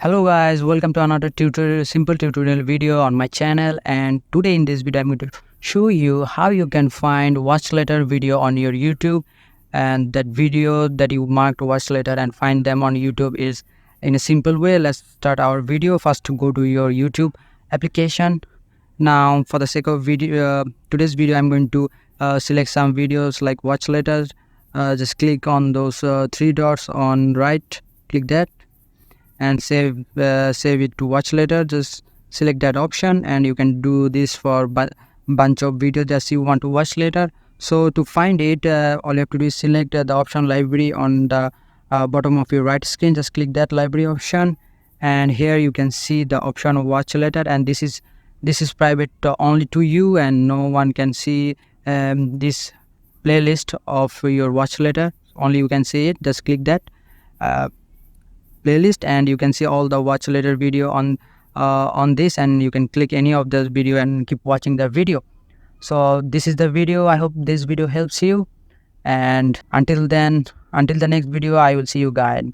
Hello guys, welcome to another simple tutorial video on my channel. And today in this video I'm going to show you how you can find watch later video on your YouTube. And that video that you marked watch later and find them on YouTube is in a simple way. Let's start our video. First, to go to your YouTube application. Now for the sake of video, today's video I'm going to select some videos like watch later. Just click on those three dots on right, click that and save it to watch later. Just select that option, and you can do this for bunch of videos that you want to watch later. So to find it, all you have to do is select the option library on the bottom of your right screen. Just click that library option, and here you can see the option of watch later, and this is private only to you, and no one can see this playlist of your watch later. Only you can see it. Just click that playlist, and you can see all the watch later video on this, and you can click any of those video and keep watching the video. So this is the video. I hope this video helps you, and until the next video, I will see you guys.